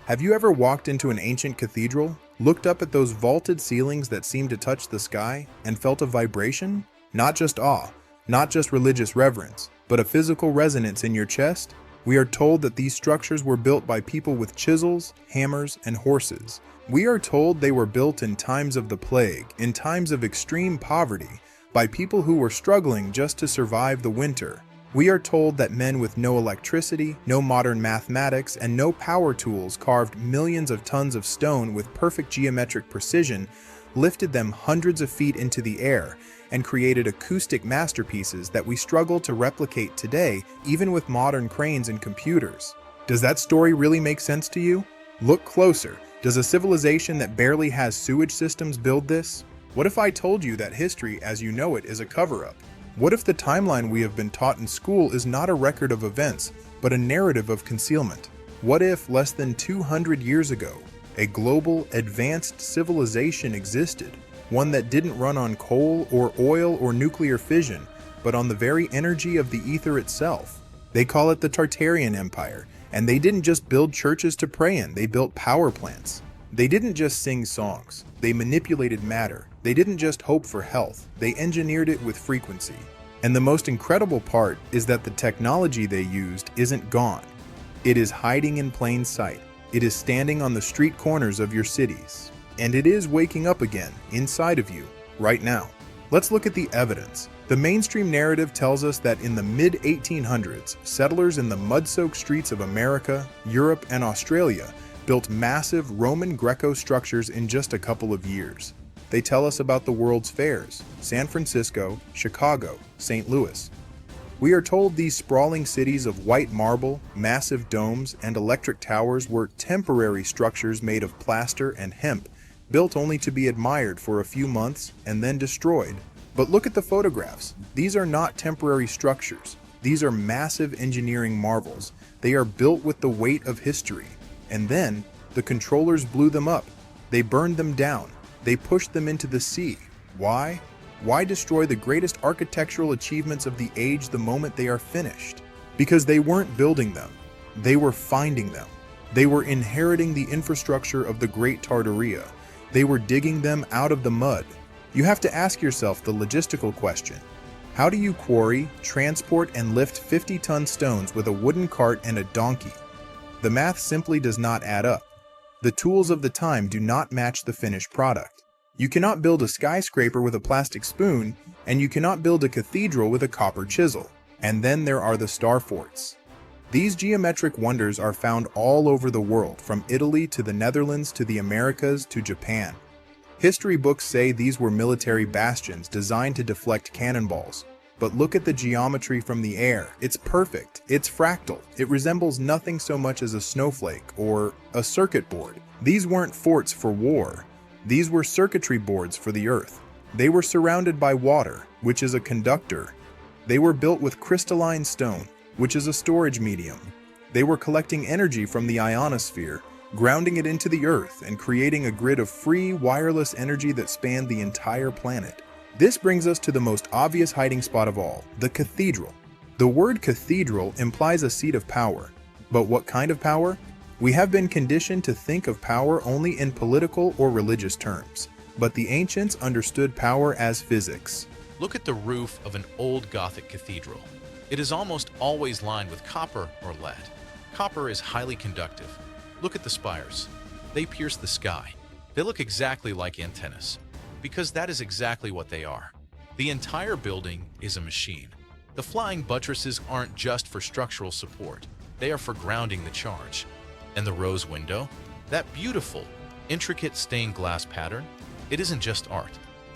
Have you ever walked into an ancient cathedral, looked up at those vaulted ceilings that seem to touch the sky, and felt a vibration? Not just awe, not just religious reverence, but a physical resonance in your chest? We are told that these structures were built by people with chisels, hammers, and horses. We are told they were built in times of the plague, in times of extreme poverty, by people who were struggling just to survive the winter. We are told that men with no electricity, no modern mathematics, and no power tools carved millions of tons of stone with perfect geometric precision, lifted them hundreds of feet into the air, and created acoustic masterpieces that we struggle to replicate today, even with modern cranes and computers. Does that story really make sense to you? Look closer. Does a civilization that barely has sewage systems build this? What if I told you that history as you know it is a cover-up? What if the timeline we have been taught in school is not a record of events, but a narrative of concealment? What if, less than 200 years ago, a global, advanced civilization existed, one that didn't run on coal or oil or nuclear fission, but on the very energy of the ether itself? They call it the Tartarian Empire, and they didn't just build churches to pray in, they built power plants. They didn't just sing songs, they manipulated matter. They didn't just hope for health, they engineered it with frequency. And the most incredible part is that the technology they used isn't gone. It is hiding in plain sight. It is standing on the street corners of your cities. And it is waking up again, inside of you, right now. Let's look at the evidence. The mainstream narrative tells us that in the mid-1800s, settlers in the mud-soaked streets of America, Europe, and Australia built massive Roman Greco structures in just a couple of years. They tell us about the world's fairs, San Francisco, Chicago, St. Louis. We are told these sprawling cities of white marble, massive domes, and electric towers were temporary structures made of plaster and hemp, built only to be admired for a few months and then destroyed. But look at the photographs. These are not temporary structures. These are massive engineering marvels. They are built with the weight of history. And then, the controllers blew them up. They burned them down. They pushed them into the sea. Why? Why destroy the greatest architectural achievements of the age the moment they are finished? Because they weren't building them. They were finding them. They were inheriting the infrastructure of the Great Tartaria. They were digging them out of the mud. You have to ask yourself the logistical question. How do you quarry, transport, and lift 50-ton stones with a wooden cart and a donkey? The math simply does not add up. The tools of the time do not match the finished product. You cannot build a skyscraper with a plastic spoon, and you cannot build a cathedral with a copper chisel. And then there are the star forts. These geometric wonders are found all over the world, from Italy to the Netherlands to the Americas to Japan. History books say these were military bastions designed to deflect cannonballs. But look at the geometry from the air. It's perfect. It's fractal. It resembles nothing so much as a snowflake or a circuit board. These weren't forts for war. These were circuitry boards for the earth. They were surrounded by water, which is a conductor. They were built with crystalline stone, which is a storage medium. They were collecting energy from the ionosphere, grounding it into the earth, and creating a grid of free, wireless energy that spanned the entire planet. This brings us to the most obvious hiding spot of all, the cathedral. The word cathedral implies a seat of power. But what kind of power? We have been conditioned to think of power only in political or religious terms. But the ancients understood power as physics. Look at the roof of an old Gothic cathedral. It is almost always lined with copper or lead. Copper is highly conductive. Look at the spires. They pierce the sky. They look exactly like antennas, because that is exactly what they are. The entire building is a machine. The flying buttresses aren't just for structural support. They are for grounding the charge. And the rose window? That beautiful, intricate stained glass pattern? It isn't just art.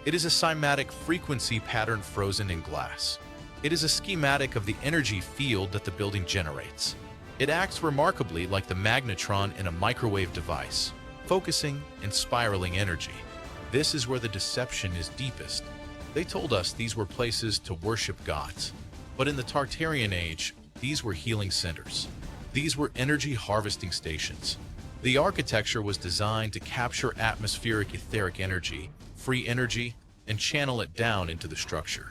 It is a cymatic frequency pattern frozen in glass. It is a schematic of the energy field that the building generates. It acts remarkably like the magnetron in a microwave device, focusing and spiraling energy. This is where the deception is deepest. They told us these were places to worship gods. But in the Tartarian age, these were healing centers. These were energy harvesting stations. The architecture was designed to capture atmospheric etheric energy, free energy, and channel it down into the structure.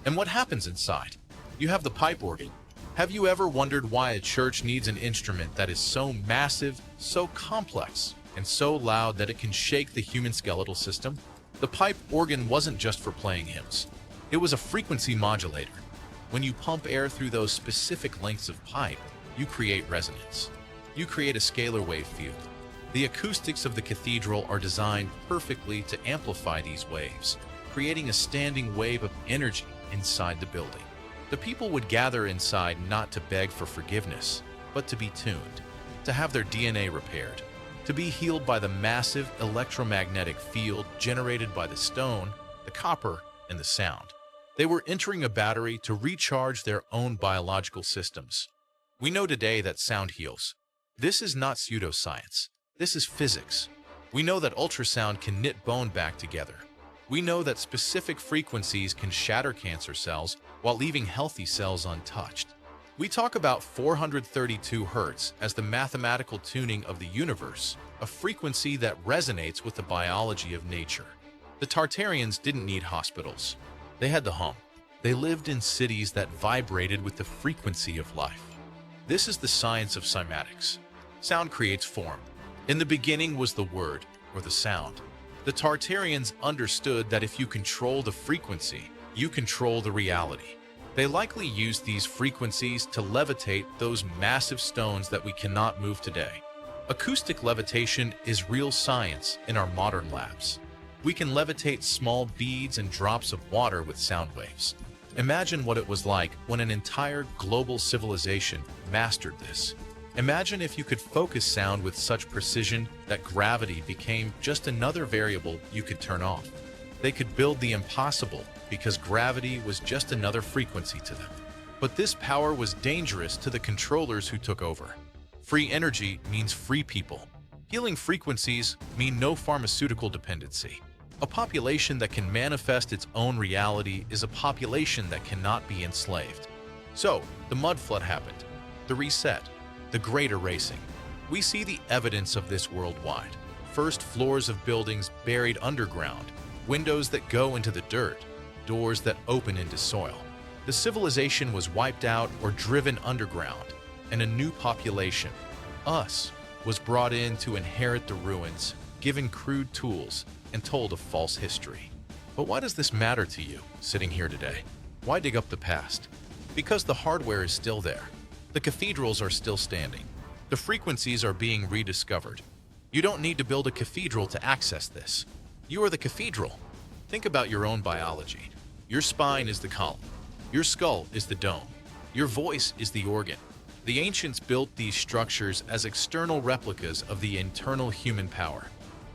And what happens inside? You have the pipe organ. Have you ever wondered why a church needs an instrument that is so massive, so complex, and so loud that it can shake the human skeletal system? The pipe organ wasn't just for playing hymns. It was a frequency modulator. When you pump air through those specific lengths of pipe, you create resonance. You create a scalar wave field. The acoustics of the cathedral are designed perfectly to amplify these waves, creating a standing wave of energy inside the building. The people would gather inside not to beg for forgiveness, but to be tuned, to have their DNA repaired, to be healed by the massive electromagnetic field generated by the stone, the copper, and the sound. They were entering a battery to recharge their own biological systems. We know today that sound heals. This is not pseudoscience. This is physics. We know that ultrasound can knit bone back together. We know that specific frequencies can shatter cancer cells while leaving healthy cells untouched. We talk about 432 Hz as the mathematical tuning of the universe, a frequency that resonates with the biology of nature. The Tartarians didn't need hospitals. They had the hum. They lived in cities that vibrated with the frequency of life. This is the science of cymatics. Sound creates form. In the beginning was the word, or the sound. The Tartarians understood that if you control the frequency, you control the reality. They likely used these frequencies to levitate those massive stones that we cannot move today. Acoustic levitation is real science in our modern labs. We can levitate small beads and drops of water with sound waves. Imagine what it was like when an entire global civilization mastered this. Imagine if you could focus sound with such precision that gravity became just another variable you could turn off. They could build the impossible because gravity was just another frequency to them. But this power was dangerous to the controllers who took over. Free energy means free people. Healing frequencies mean no pharmaceutical dependency. A population that can manifest its own reality is a population that cannot be enslaved. So, the mud flood happened. The reset. The Great Erasing. We see the evidence of this worldwide. First floors of buildings buried underground, windows that go into the dirt, doors that open into soil. The civilization was wiped out or driven underground, and a new population, us, was brought in to inherit the ruins, given crude tools, and told a false history. But why does this matter to you, sitting here today? Why dig up the past? Because the hardware is still there. The cathedrals are still standing. The frequencies are being rediscovered. You don't need to build a cathedral to access this. You are the cathedral. Think about your own biology. Your spine is the column. Your skull is the dome. Your voice is the organ. The ancients built these structures as external replicas of the internal human power.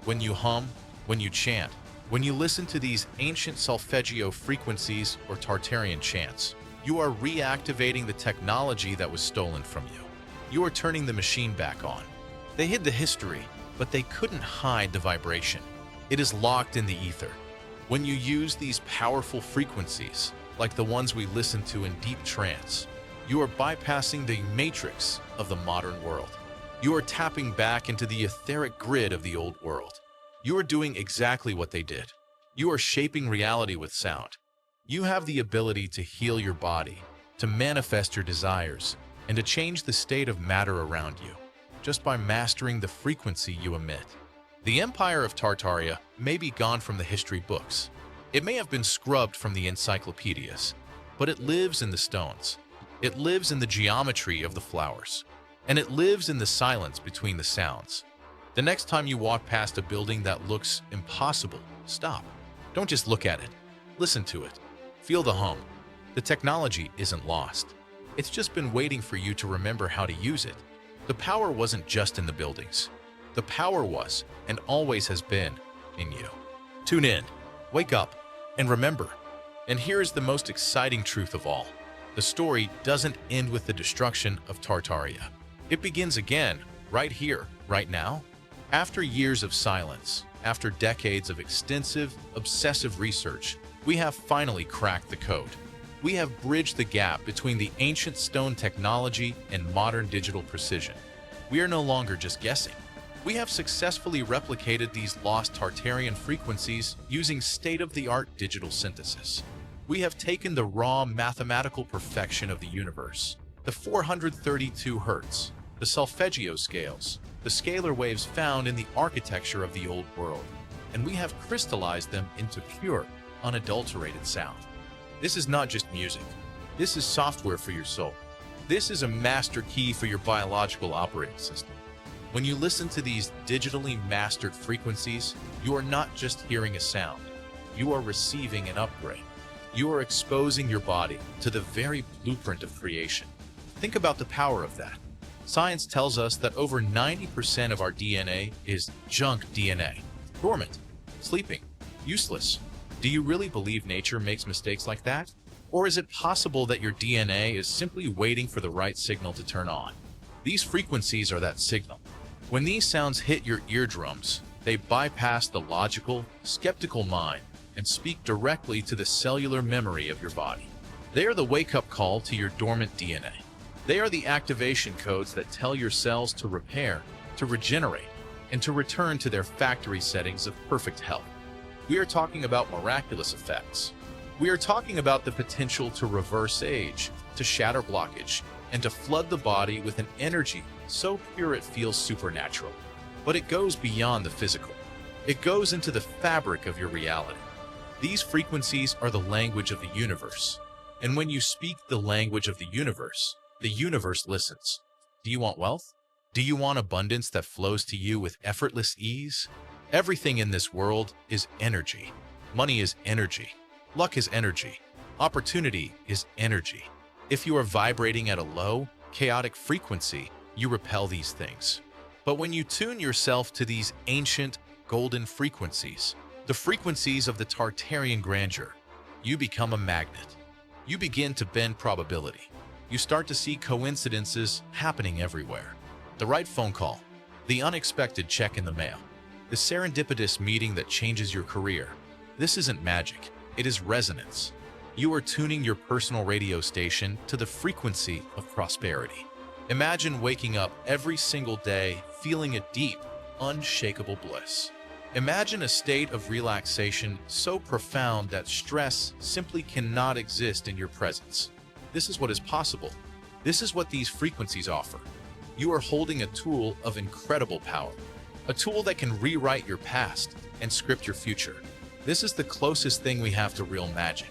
When you hum, when you chant, when you listen to these ancient solfeggio frequencies or Tartarian chants, you are reactivating the technology that was stolen from you. You are turning the machine back on. They hid the history, but they couldn't hide the vibration. It is locked in the ether. When you use these powerful frequencies, like the ones we listen to in deep trance, you are bypassing the matrix of the modern world. You are tapping back into the etheric grid of the old world. You are doing exactly what they did. You are shaping reality with sound. You have the ability to heal your body, to manifest your desires, and to change the state of matter around you, just by mastering the frequency you emit. The Empire of Tartaria may be gone from the history books. It may have been scrubbed from the encyclopedias, but it lives in the stones. It lives in the geometry of the flowers, and it lives in the silence between the sounds. The next time you walk past a building that looks impossible, stop. Don't just look at it. Listen to it. Feel the hum. The technology isn't lost. It's just been waiting for you to remember how to use it. The power wasn't just in the buildings. The power was, and always has been, in you. Tune in, wake up, and remember. And here is the most exciting truth of all. The story doesn't end with the destruction of Tartaria. It begins again, right here, right now. After years of silence, after decades of extensive, obsessive research, we have finally cracked the code. We have bridged the gap between the ancient stone technology and modern digital precision. We are no longer just guessing. We have successfully replicated these lost Tartarian frequencies using state-of-the-art digital synthesis. We have taken the raw mathematical perfection of the universe, The 432 Hz, the solfeggio scales, the scalar waves found in the architecture of the old world, and we have crystallized them into pure, unadulterated sound. This is not just music. This is software for your soul. This is a master key for your biological operating system. When you listen to these digitally mastered frequencies, you are not just hearing a sound. You are receiving an upgrade. You are exposing your body to the very blueprint of creation. Think about the power of that. Science tells us that over 90% of our DNA is junk DNA. Dormant, sleeping, useless. Do you really believe nature makes mistakes like that? Or is it possible that your DNA is simply waiting for the right signal to turn on? These frequencies are that signal. When these sounds hit your eardrums, they bypass the logical, skeptical mind and speak directly to the cellular memory of your body. They are the wake-up call to your dormant DNA. They are the activation codes that tell your cells to repair, to regenerate, and to return to their factory settings of perfect health. We are talking about miraculous effects. We are talking about the potential to reverse age, to shatter blockage, and to flood the body with an energy so pure it feels supernatural. But it goes beyond the physical. It goes into the fabric of your reality. These frequencies are the language of the universe. And when you speak the language of the universe listens. Do you want wealth? Do you want abundance that flows to you with effortless ease? Everything in this world is energy. Money is energy. Luck is energy. Opportunity is energy. If you are vibrating at a low, chaotic frequency, you repel these things. But when you tune yourself to these ancient, golden frequencies, the frequencies of the Tartarian grandeur, you become a magnet. You begin to bend probability. You start to see coincidences happening everywhere. The right phone call, the unexpected check in the mail, the serendipitous meeting that changes your career. This isn't magic, it is resonance. You are tuning your personal radio station to the frequency of prosperity. Imagine waking up every single day feeling a deep, unshakable bliss. Imagine a state of relaxation so profound that stress simply cannot exist in your presence. This is what is possible. This is what these frequencies offer. You are holding a tool of incredible power, a tool that can rewrite your past and script your future. This is the closest thing we have to real magic.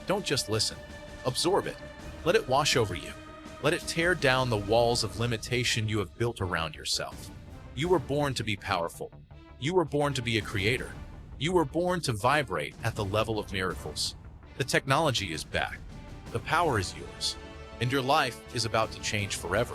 Don't just listen. Absorb it. Let it wash over you. Let it tear down the walls of limitation you have built around yourself. You were born to be powerful. You were born to be a creator. You were born to vibrate at the level of miracles. The technology is back. The power is yours. And your life is about to change forever.